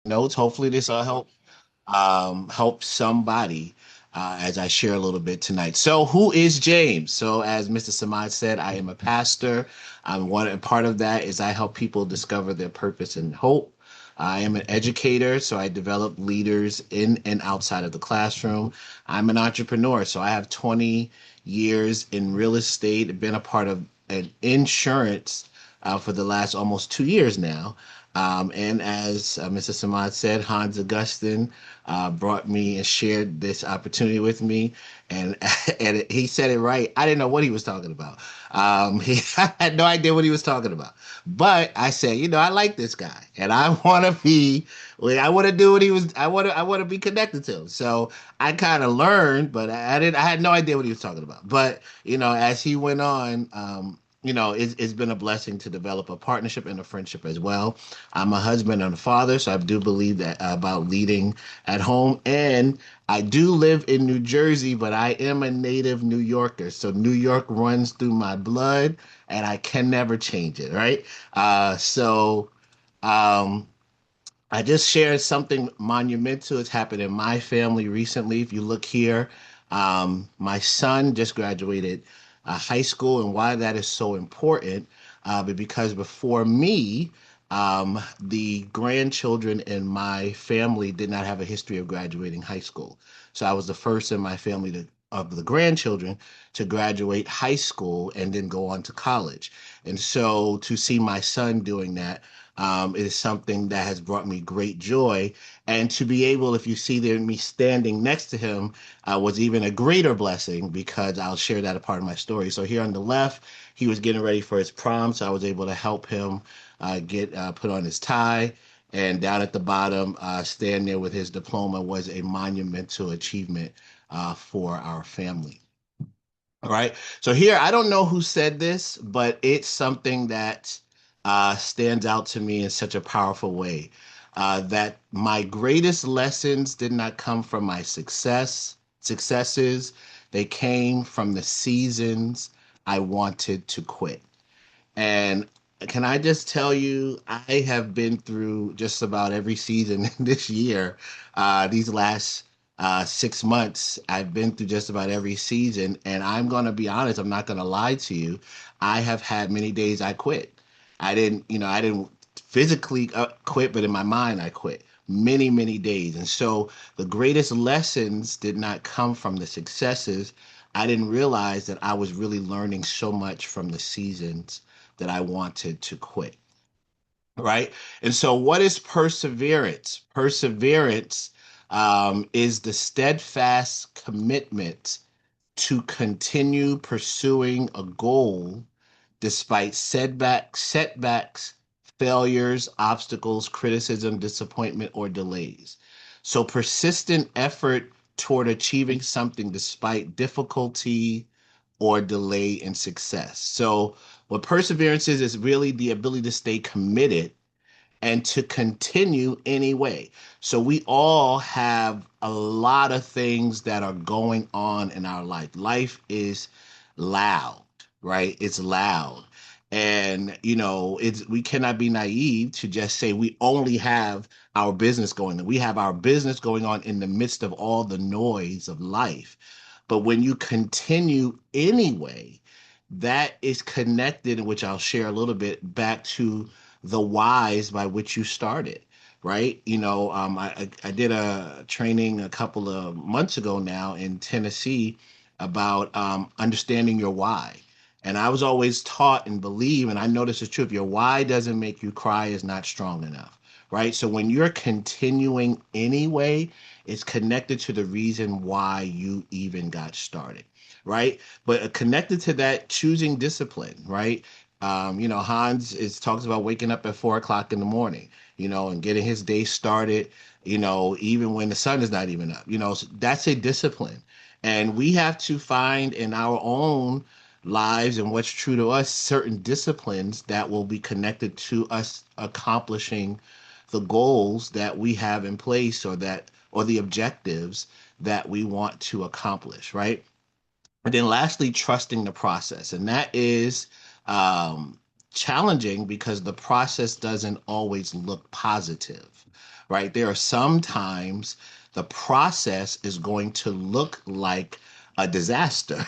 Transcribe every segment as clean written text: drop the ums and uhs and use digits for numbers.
notes. Hopefully, this will help somebody as I share a little bit tonight. So, who is James? So, as Mr. Samad said, I am a pastor. One part of that is I help people discover their purpose and hope. I am an educator, so I develop leaders in and outside of the classroom. I'm an entrepreneur, so I have 20 years in real estate, been a part of an insurance for the last almost 2 years now. And as Mr. Samad said, Hans Augustine brought me and shared this opportunity with me, and and he said it right. I didn't know what he was talking about. He I had no idea what he was talking about, but I said, I like this guy, and I want to be. I want to do what he was. I want to be connected to him. So I kind of learned, but I didn't. I had no idea what he was talking about. But as he went on. It's been a blessing to develop a partnership and a friendship as well. I'm a husband and a father, so I do believe that about leading at home. And I do live in New Jersey, but I am a native New Yorker. So New York runs through my blood, and I can never change it, right? So um, I just shared something monumental that's happened in my family recently. If you look here, my son just graduated high school, and why that is so important, but because before me, the grandchildren in my family did not have a history of graduating high school. So I was the first in my family of the grandchildren to graduate high school and then go on to college. And so to see my son doing that is something that has brought me great joy. And to be able, if you see there, me standing next to him was even a greater blessing because I'll share that a part of my story. So here on the left, he was getting ready for his prom, so I was able to help him get put on his tie. And down at the bottom, stand there with his diploma was a monumental achievement for our family. All right. So here, I don't know who said this, but it's something that stands out to me in such a powerful way. That my greatest lessons did not come from my successes. They came from the seasons I wanted to quit. And can I just tell you, I have been through just about every season this year. These last 6 months, I've been through just about every season. And I'm going to be honest, I'm not going to lie to you. I have had many days I quit. I didn't physically quit, but in my mind, I quit many, many days. And so the greatest lessons did not come from the successes. I didn't realize that I was really learning so much from the seasons that I wanted to quit. Right. And so, what is perseverance? Perseverance is the steadfast commitment to continue pursuing a goal despite setbacks, failures, obstacles, criticism, disappointment, or delays. So, persistent effort toward achieving something despite difficulty or delay in success. So, what perseverance is really the ability to stay committed and to continue anyway. So we all have a lot of things that are going on in our life. Life is loud, right? It's loud. And it's we cannot be naive to just say we only have our business going on. We have our business going on in the midst of all the noise of life. But when you continue anyway, that is connected, which I'll share a little bit back to the whys by which you started, right? I did a training a couple of months ago now in Tennessee about understanding your why. And I was always taught and believe, and I know this is true, if your why doesn't make you cry, is not strong enough, right? So when you're continuing anyway, it's connected to the reason why you even got started, right? But connected to that, choosing discipline, right? Hans is talks about waking up at 4 o'clock in the morning, and getting his day started, even when the sun is not even up. So that's a discipline. And we have to find in our own lives and what's true to us certain disciplines that will be connected to us accomplishing the goals that we have in place or the objectives that we want to accomplish, right? And then lastly, trusting the process. And that is um, challenging because the process doesn't always look positive, right? There are some times the process is going to look like a disaster,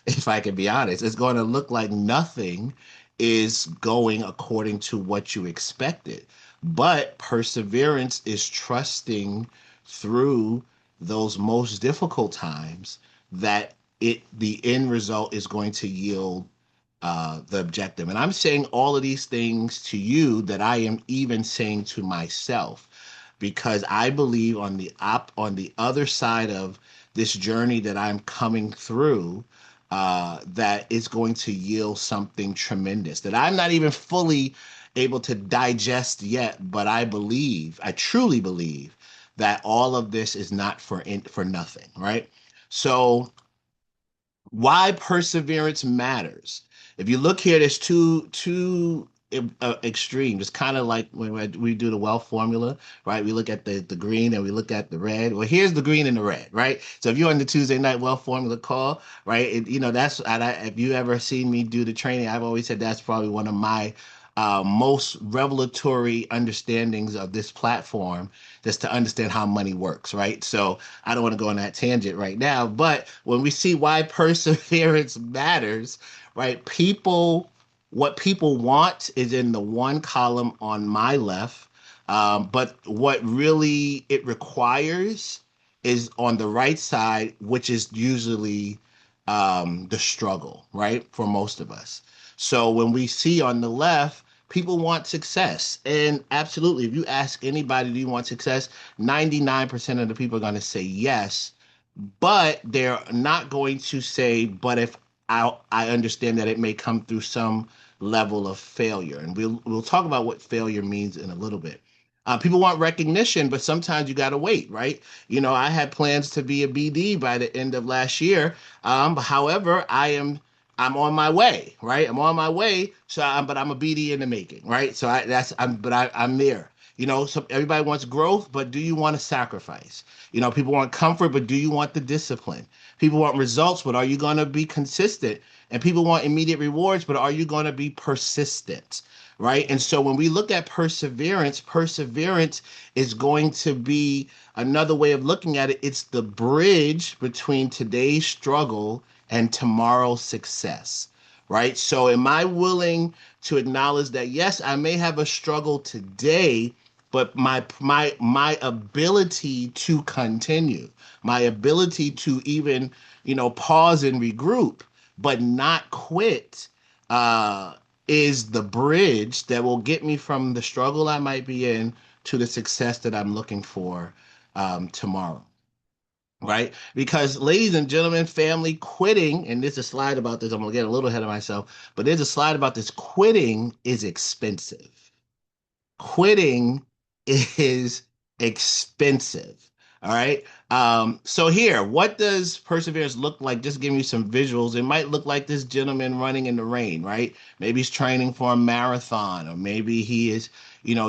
if I can be honest. It's going to look like nothing is going according to what you expected. But perseverance is trusting through those most difficult times that the end result is going to yield the objective. And I'm saying all of these things to you that I am even saying to myself, because I believe on the other side of this journey that I'm coming through, that it's going to yield something tremendous that I'm not even fully able to digest yet. But I truly believe that all of this is not for nothing, right? So why perseverance matters. If you look here, there's two extremes. It's kind of like when we do the wealth formula, right? We look at the green and we look at the red. Well, here's the green and the red, right? So if you're on the Tuesday night wealth formula call, right? That's if you ever seen me do the training, I've always said that's probably one of my most revelatory understandings of this platform, just to understand how money works, right? So I don't want to go on that tangent right now, but when we see why perseverance matters, right? What people want is in the one column on my left, but what really it requires is on the right side, which is usually the struggle, right? For most of us. So when we see on the left, people want success. And absolutely, if you ask anybody, do you want success? 99% of the people are going to say yes, but they're not going to say, but if I understand that it may come through some level of failure. And we'll talk about what failure means in a little bit. People want recognition, but sometimes you got to wait, right? I had plans to be a BD by the end of last year. However, I'm on my way, right? I'm on my way. But I'm a BD in the making, right? So I'm there. So everybody wants growth, but do you want to sacrifice? People want comfort, but do you want the discipline? People want results, but are you going to be consistent? And people want immediate rewards, but are you going to be persistent? Right. And so when we look at perseverance is going to be another way of looking at it. It's the bridge between today's struggle and tomorrow's success. Right. So am I willing to acknowledge that, yes, I may have a struggle today, but my ability to continue, my ability to even pause and regroup but not quit, uh is the bridge that will get me from the struggle I might be in to the success that I'm looking for tomorrow, right? Because, ladies and gentlemen, family, quitting, and there's a slide about this, I'm gonna get a little ahead of myself, but there's a slide about this. Quitting is expensive. Quitting is expensive. All right. So here, what does perseverance look like? Just give me some visuals. It might look like this gentleman running in the rain, right? Maybe he's training for a marathon, or maybe he is,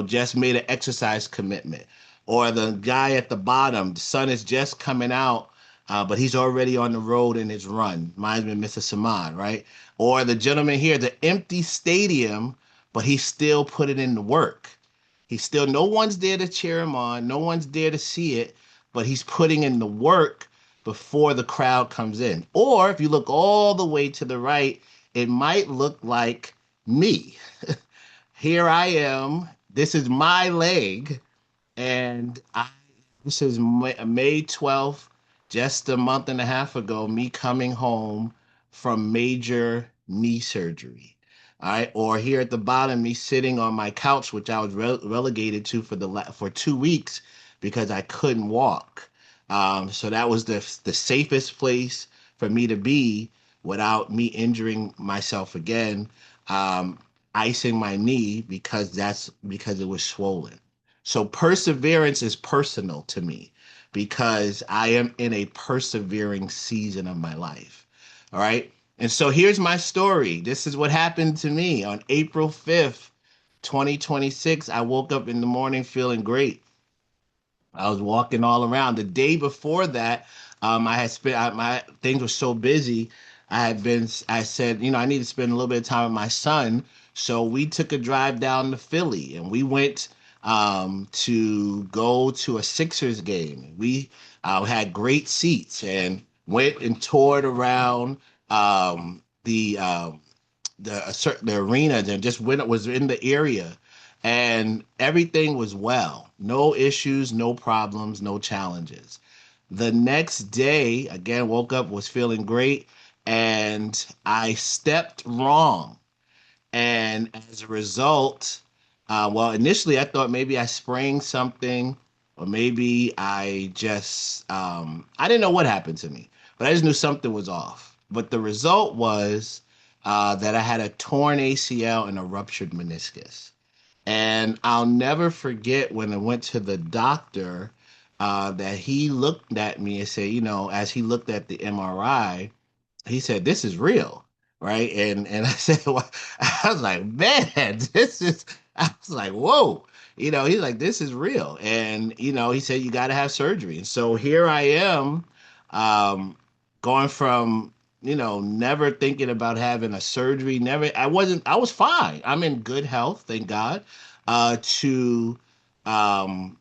just made an exercise commitment. Or the guy at the bottom, the sun is just coming out, but he's already on the road in his run. Reminds me of Mr. Saman, right? Or the gentleman here, the empty stadium, but he still put it in the work. He's still, no one's there to cheer him on, no one's there to see it, but he's putting in the work before the crowd comes in. Or if you look all the way to the right, it might look like me. Here I am. This is my leg, and this is May 12th, just a month and a half ago, me coming home from major knee surgery. All right. Or here at the bottom, me sitting on my couch, which I was relegated to for 2 weeks because I couldn't walk. So that was the safest place for me to be without me injuring myself again, um, icing my knee because it was swollen. So perseverance is personal to me because I am in a persevering season of my life. All right. And so here's my story. This is what happened to me on April 5th, 2026. I woke up in the morning feeling great. I was walking all around. The day before that, I had my things were so busy. I said, I need to spend a little bit of time with my son. So we took a drive down to Philly and we went to go to a Sixers game. We had great seats and went and toured around the arena and just when it was in the area, and everything was well. No issues, no problems, no challenges. The next day, again, woke up, was feeling great, and I stepped wrong. And as a result, well, initially I thought maybe I sprained something, or maybe I didn't know what happened to me, but I just knew something was off. But the result was that I had a torn ACL and a ruptured meniscus. And I'll never forget when I went to the doctor, that he looked at me and said, as he looked at the MRI, he said, "This is real." Right. And I said, well, I was like, man, this is, I was like, whoa. He's like, this is real. And, he said, you got to have surgery. And so here I am, um, going from, never thinking about having a surgery, I was fine. I'm in good health, thank God, to, um,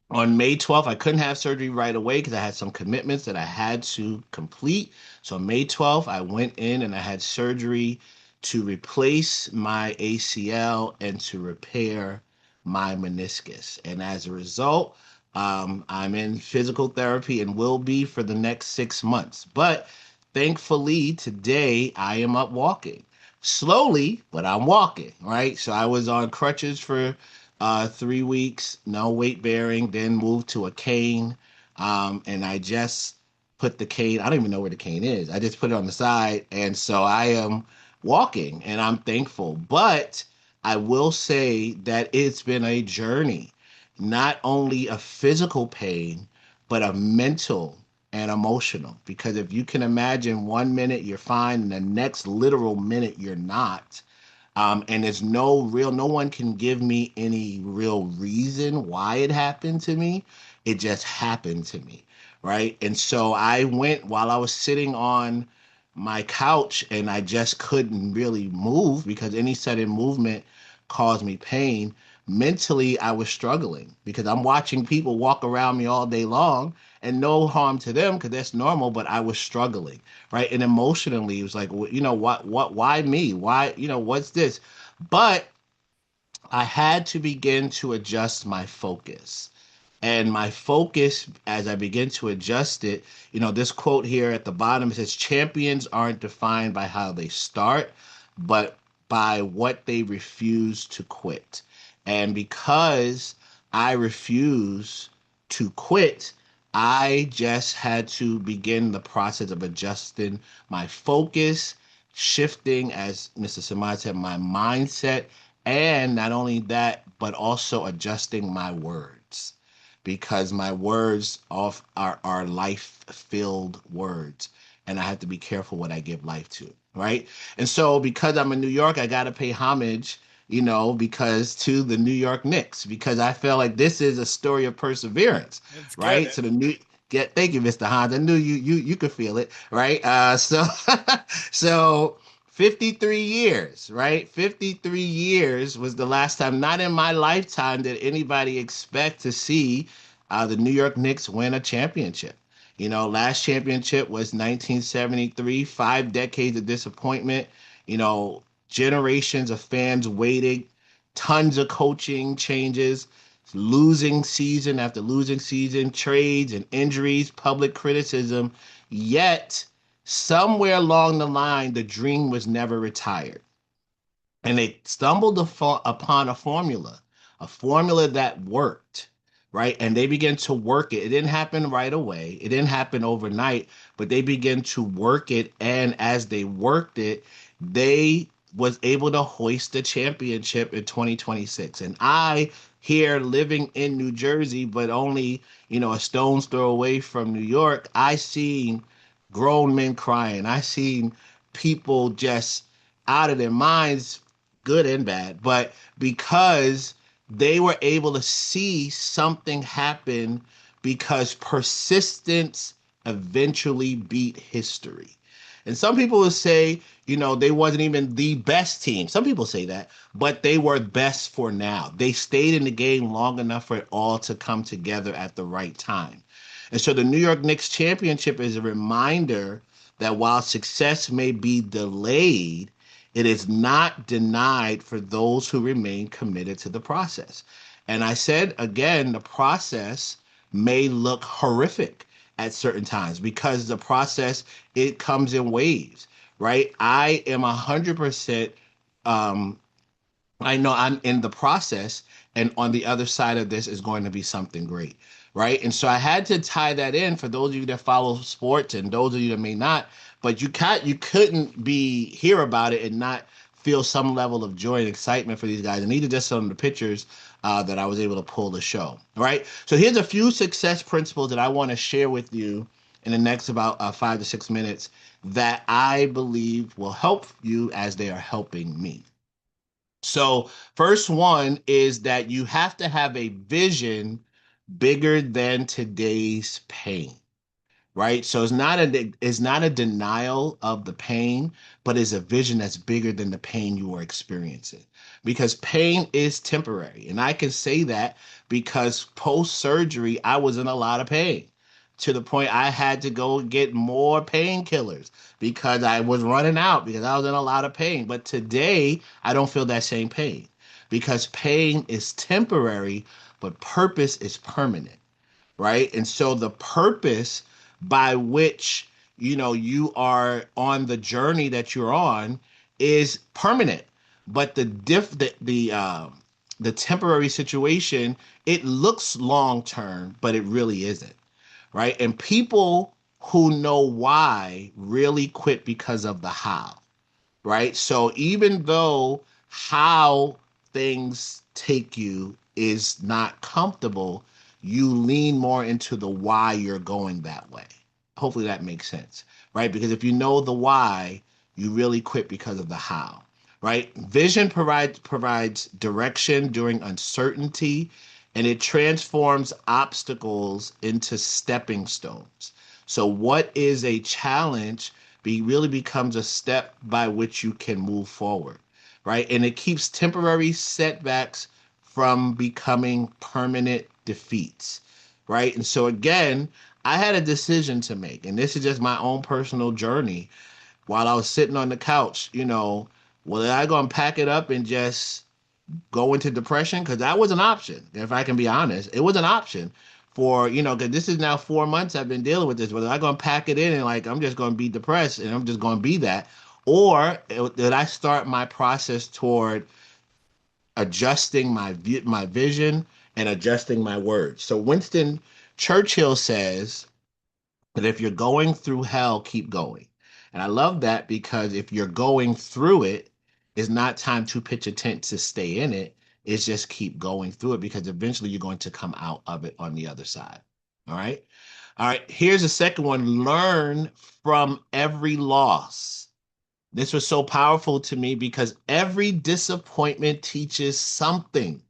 on May 12th, I couldn't have surgery right away because I had some commitments that I had to complete. So on May 12th, I went in and I had surgery to replace my ACL and to repair my meniscus. And as a result, I'm in physical therapy and will be for the next 6 months. But thankfully, today I am up walking. Slowly, but I'm walking, right? So I was on crutches for 3 weeks, no weight bearing, then moved to a cane. And I just put the cane, I don't even know where the cane is. I just put it on the side. And so I am walking and I'm thankful. But I will say that it's been a journey, not only a physical pain, but a mental and emotional. Because if you can imagine, 1 minute you're fine, and the next literal minute you're not, and there's no one can give me any real reason why it happened to me. It just happened to me, right? And so I went while I was sitting on my couch and I just couldn't really move because any sudden movement caused me pain. Mentally, I was struggling because I'm watching people walk around me all day long, and no harm to them because that's normal, but I was struggling, right? And emotionally, it was like, why me? Why, what's this? But I had to begin to adjust my focus. And my focus, as I begin to adjust it, this quote here at the bottom says, champions aren't defined by how they start, but by what they refuse to quit. And because I refuse to quit, I just had to begin the process of adjusting my focus, shifting, as Mr. Samad said, my mindset, and not only that, but also adjusting my words, because my words are life filled words, and I have to be careful what I give life to, right? And so because I'm in New York, I got to pay homage, because to the New York Knicks, because I feel like this is a story of perseverance, It's good. right? So the new get thank you, Mr. Hans. I knew you could feel it, right? So 53 years, right? 53 years was the last time, not in my lifetime, did anybody expect to see the New York Knicks win a championship. Last championship was 1973, 5 decades of disappointment, you know, generations of fans waiting, tons of coaching changes, losing season after losing season, trades and injuries, public criticism. Yet, somewhere along the line, the dream was never retired. And they stumbled upon a formula that worked, right? And they began to work it. It didn't happen right away, it didn't happen overnight, but they began to work it. And as they worked it, they was able to hoist the championship in 2026. And I, here living in New Jersey, but only, a stone's throw away from New York, I seen grown men crying. I seen people just out of their minds, good and bad, but because they were able to see something happen, because persistence eventually beat history. And some people will say, they wasn't even the best team. Some people say that, but they were best for now. They stayed in the game long enough for it all to come together at the right time. And so the New York Knicks championship is a reminder that while success may be delayed, it is not denied for those who remain committed to the process. And I said again, the process may look horrific at certain times because the process, it comes in waves, right? I am 100% um, I know I'm in the process, and on the other side of this is going to be something great, right? And so I had to tie that in for those of you that follow sports and those of you that may not, but you couldn't be hear about it and not feel some level of joy and excitement for these guys. And these are just some of the pictures that I was able to pull to show. All right. So here's a few success principles that I want to share with you in the next about 5 to 6 minutes that I believe will help you as they are helping me. So, first one is that you have to have a vision bigger than today's pain, right? So it's not a denial of the pain, but it's a vision that's bigger than the pain you are experiencing. Because pain is temporary. And I can say that because post surgery, I was in a lot of pain to the point I had to go get more painkillers because I was running out because I was in a lot of pain. But today, I don't feel that same pain because pain is temporary, but purpose is permanent, right? And so the purpose by which you are on the journey that you're on is permanent, but the temporary situation, it looks long term, but it really isn't, right? And people who know why really quit because of the how, right? So even though how things take you is not comfortable, you lean more into the why you're going that way. Hopefully that makes sense, right? Because if you know the why, you really quit because of the how, right? Vision provides direction during uncertainty, and it transforms obstacles into stepping stones. So what is a challenge really becomes a step by which you can move forward, right? And it keeps temporary setbacks from becoming permanent defeats, right? And so again, I had a decision to make, and this is just my own personal journey. While I was sitting on the couch, was I gonna pack it up and just go into depression? Because that was an option. If I can be honest, it was an option for, because this is now 4 months I've been dealing with this. Whether I'm going to pack it in and like, I'm just going to be depressed and I'm just going to be that, or did I start my process toward adjusting my vision and adjusting my words? So Winston Churchill says, but if you're going through hell, keep going. And I love that because if you're going through it, it's not time to pitch a tent to stay in it. It's just keep going through it because eventually you're going to come out of it on the other side. All right. All right. Here's the second one: learn from every loss. This was so powerful to me because every disappointment teaches something,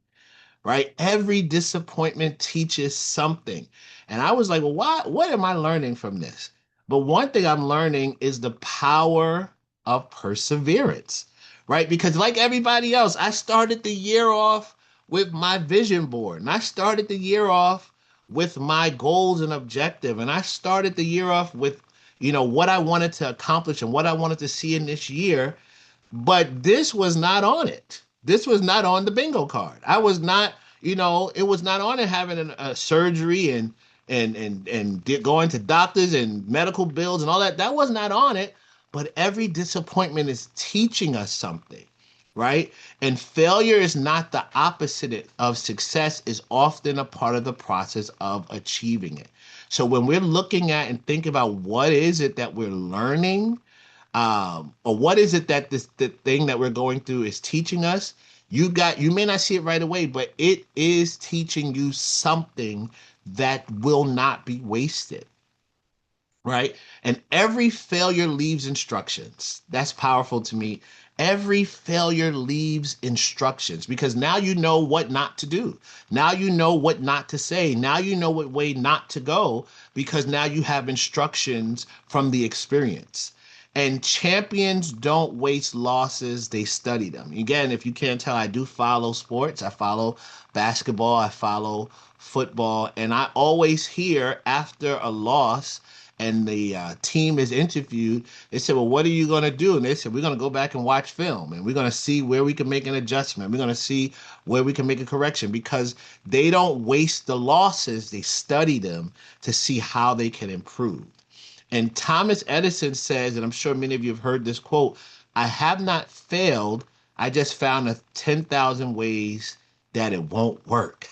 right? Every disappointment teaches something. And I was like, well, what am I learning from this? But one thing I'm learning is the power of perseverance, right? Because like everybody else, I started the year off with my vision board, and I started the year off with my goals and objective, and I started the year off with, what I wanted to accomplish and what I wanted to see in this year. But this was not on it. This was not on the bingo card. I was not, it was not on it having a surgery and going to doctors and medical bills and all that. That was not on it. But every disappointment is teaching us something, right? And failure is not the opposite of success, is often a part of the process of achieving it. So when we're looking at and thinking about what is it that we're learning, or what is it that the thing that we're going through is teaching us, you may not see it right away, but it is teaching you something that will not be wasted, right? And every failure leaves instructions. That's powerful to me. Every failure leaves instructions because now you know what not to do. Now you know what not to say. Now you know what way not to go because now you have instructions from the experience. And champions don't waste losses, they study them. Again, if you can't tell, I do follow sports. I follow basketball, I follow football, and I always hear after a loss and the team is interviewed, they said, well, what are you going to do? And they said, we're going to go back and watch film and we're going to see where we can make an adjustment. We're going to see where we can make a correction because they don't waste the losses, they study them to see how they can improve. And Thomas Edison says, and I'm sure many of you have heard this quote, I have not failed. I just found a 10,000 ways that it won't work.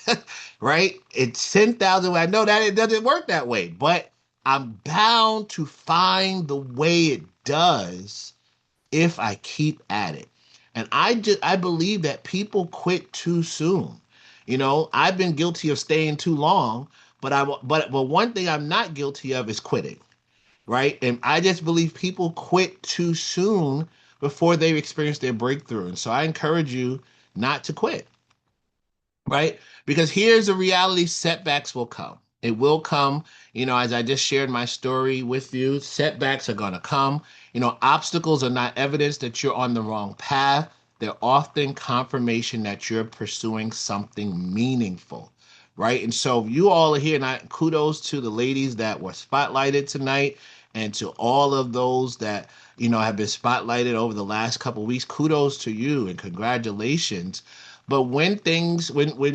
Right? It's 10,000 ways. I know that it doesn't work that way, but I'm bound to find the way it does if I keep at it. And I believe that people quit too soon. I've been guilty of staying too long, but one thing I'm not guilty of is quitting, right? And I just believe people quit too soon before they've experienced their breakthrough. And so I encourage you not to quit, right? Because here's the reality, setbacks will come. It will come, as I just shared my story with you, setbacks are going to come. Obstacles are not evidence that you're on the wrong path. They're often confirmation that you're pursuing something meaningful, right? And so you all are here, and kudos to the ladies that were spotlighted tonight and to all of those that, have been spotlighted over the last couple of weeks. Kudos to you and congratulations. But when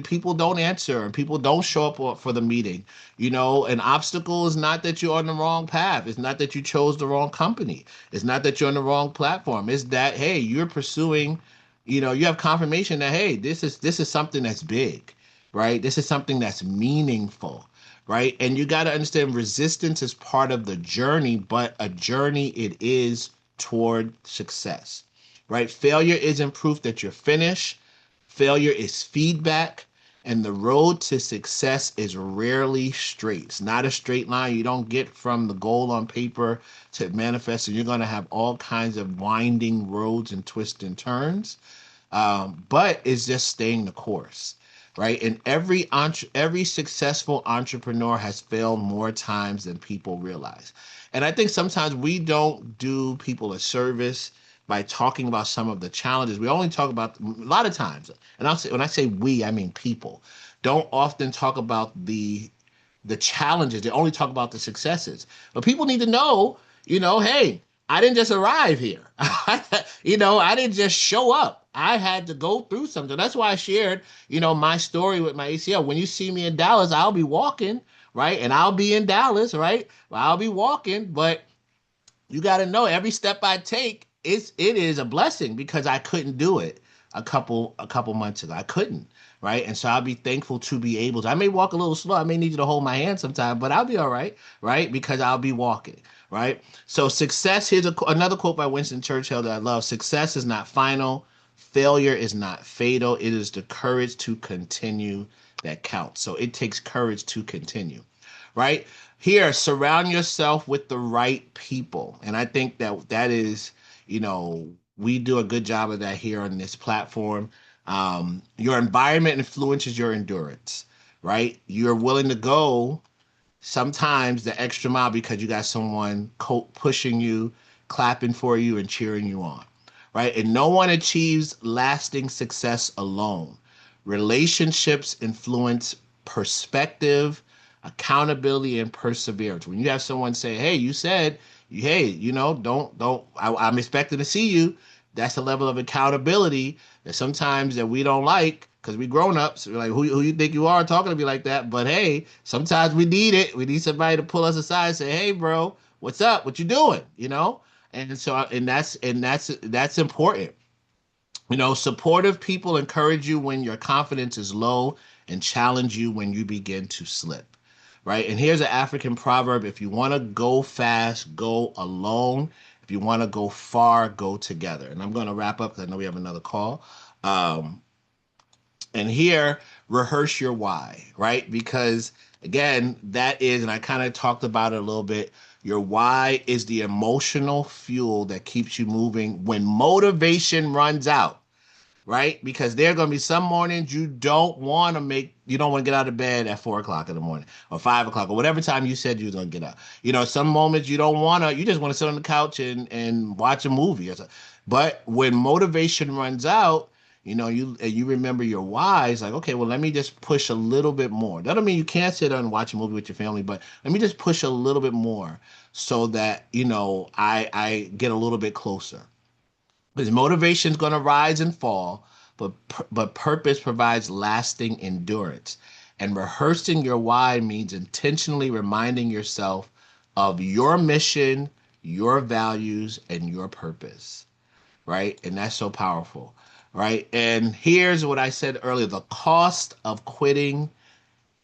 people don't answer and people don't show up for the meeting, an obstacle is not that you're on the wrong path. It's not that you chose the wrong company. It's not that you're on the wrong platform. It's that, hey, you're pursuing, you have confirmation that, hey, this is something that's big, right? This is something that's meaningful, right? And you got to understand resistance is part of the journey, but a journey it is toward success, right? Failure isn't proof that you're finished. Failure is feedback, and the road to success is rarely straight. It's not a straight line. You don't get from the goal on paper to manifest, and you're going to have all kinds of winding roads and twists and turns. But it's just staying the course, right? And every successful entrepreneur has failed more times than people realize. And I think sometimes we don't do people a service by talking about some of the challenges. We only talk about a lot of times, and when I say we, I mean people don't often talk about the challenges. They only talk about the successes. But people need to know, hey, I didn't just arrive here. I didn't just show up. I had to go through something. That's why I shared, my story with my ACL. When you see me in Dallas, I'll be walking, right? And I'll be in Dallas, right? I'll be walking, but you got to know every step I take, it is a blessing because I couldn't do it a couple months ago. I couldn't, right? And so I'll be thankful to be able to. I may walk a little slow. I may need you to hold my hand sometime, but I'll be all right? Because I'll be walking, right? So success, here's another quote by Winston Churchill that I love. Success is not final. Failure is not fatal. It is the courage to continue that counts. So it takes courage to continue, right? Here, surround yourself with the right people. And I think that is, we do a good job of that here on this platform. Your environment influences your endurance, right? You're willing to go sometimes the extra mile because you got someone pushing you, clapping for you, and cheering you on, right? And no one achieves lasting success alone. Relationships influence perspective, accountability, and perseverance. When you have someone say, hey, you said, hey, I'm expecting to see you. That's a level of accountability that sometimes that we don't like because we grown ups. We're like, who you think you are talking to me like that? But hey, sometimes we need it. We need somebody to pull us aside and say, hey, bro, what's up? What you doing? And so, that's important. Supportive people encourage you when your confidence is low and challenge you when you begin to slip, right? And here's an African proverb. If you want to go fast, go alone. If you want to go far, go together. And I'm going to wrap up because I know we have another call. And here, rehearse your why, right? Because again, that is, and I kind of talked about it a little bit, your why is the emotional fuel that keeps you moving when motivation runs out. right? Because there are going to be some mornings you don't want to get out of bed at 4 o'clock in the morning or 5 o'clock or whatever time you said you was going to get up. Some moments you just want to sit on the couch and watch a movie or something. But when motivation runs out, you remember your whys, like, okay, well, let me just push a little bit more. That don't mean you can't sit down and watch a movie with your family, but let me just push a little bit more so that, I get a little bit closer. Because motivation is going to rise and fall, but purpose provides lasting endurance. And rehearsing your why means intentionally reminding yourself of your mission, your values, and your purpose, right? And that's so powerful, right? And here's what I said earlier: the cost of quitting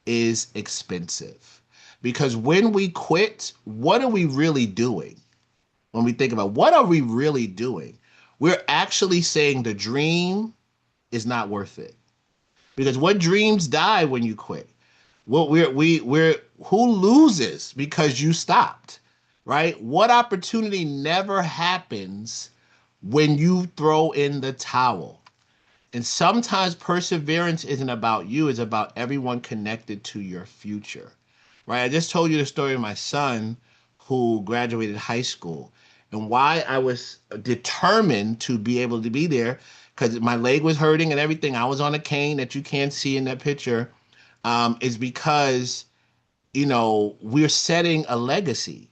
is expensive. Because when we quit, what are we really doing? When we think about what are we really doing, we're actually saying the dream is not worth it. Because what dreams die when you quit? Well, we're who loses because you stopped, right? What opportunity never happens when you throw in the towel? And sometimes perseverance isn't about you, it's about everyone connected to your future, right? I just told you the story of my son who graduated high school and why I was determined to be able to be there because my leg was hurting and everything. I was on a cane that you can't see in that picture, is because, we're setting a legacy.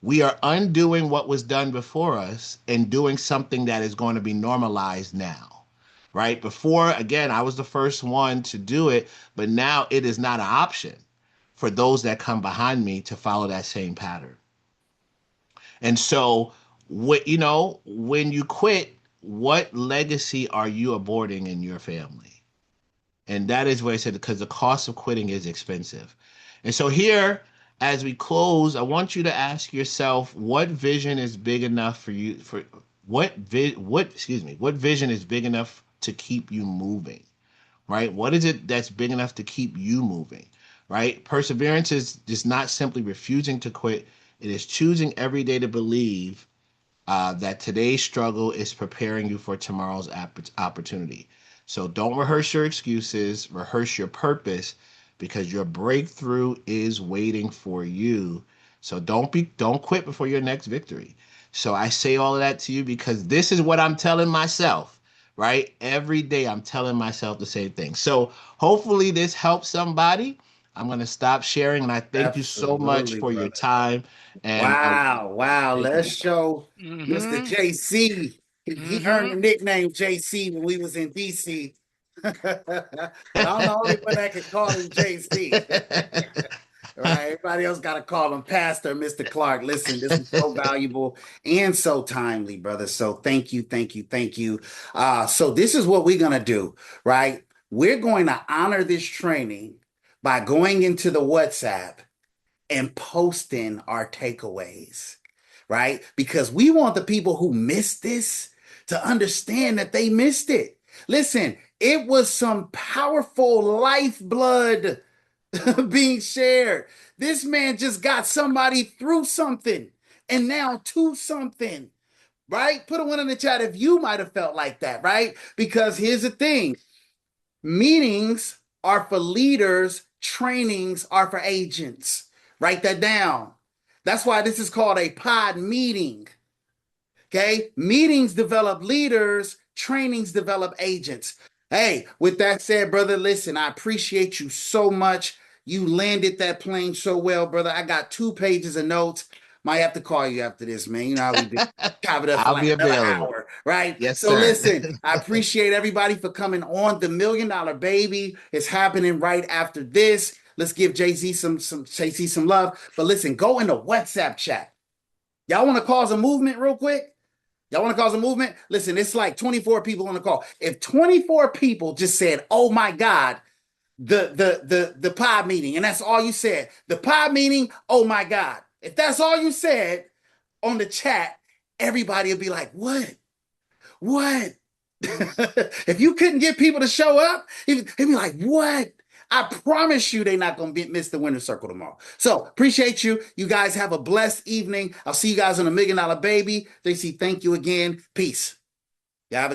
We are undoing what was done before us and doing something that is going to be normalized now, right? Before, again, I was the first one to do it, but now it is not an option for those that come behind me to follow that same pattern. And so, when you quit, what legacy are you aborting in your family? And that is what I said, because the cost of quitting is expensive. And so here, as we close, I want you to ask yourself, what vision is big enough for you for what vision is big enough to keep you moving, right? What is it that's big enough to keep you moving, right? Perseverance is just not simply refusing to quit. It is choosing every day to believe that today's struggle is preparing you for tomorrow's opportunity. So don't rehearse your excuses, rehearse your purpose because your breakthrough is waiting for you. So don't quit before your next victory. So I say all of that to you because this is what I'm telling myself, right? Every day I'm telling myself the same thing. So hopefully this helps somebody. I'm going to stop sharing and I thank you so much Absolutely, for your brother. time and Wow, wow. thank Let's you. show Mr. Mm-hmm. JC. He earned the Mm-hmm. nickname JC when we was in DC. But I'm the only one that can call him JC. Right. Everybody else got to call him Pastor, Mr. Clark. Listen, this was so valuable and so timely, brother. So thank you, thank you, thank you. So this is what we're going to do, right? We're going to honor this training by going into the WhatsApp and posting our takeaways, right? Because we want the people who missed this to understand that they missed it. Listen, it was some powerful lifeblood being shared. This man just got somebody through something and now to something, right? Put a one in the chat if you might have felt like that, right? Because here's the thing: meetings are for leaders, trainings are for agents. Write that down. That's why this is called a pod meeting. Okay? Meetings develop leaders, trainings develop agents. Hey, with that said, brother, listen, I appreciate you so much. You landed that plane so well, brother. I got 2 pages of notes. Might have to call you after this, man. You know how we do. Chop it up for I'll like be another available. hour, right? Yes, So sir. listen, I appreciate everybody for coming on. The $1 Million Baby is happening right after this. Let's give Jay-Z some Jay-Z some love. But listen, go in the WhatsApp chat. Y'all want to cause a movement real quick? Y'all want to cause a movement? Listen, it's like 24 people on the call. If 24 people just said, "Oh my God," the pod meeting, and that's all you said. The pod meeting, oh my God. If that's all you said on the chat, everybody will be like, "What? What?" If you couldn't get people to show up, he'd be like, "What?" I promise you they're not going to miss the winner's circle tomorrow. So appreciate you. You guys have a blessed evening. I'll see you guys on a $1 Million Baby. JC, thank you again. Peace. Y'all have a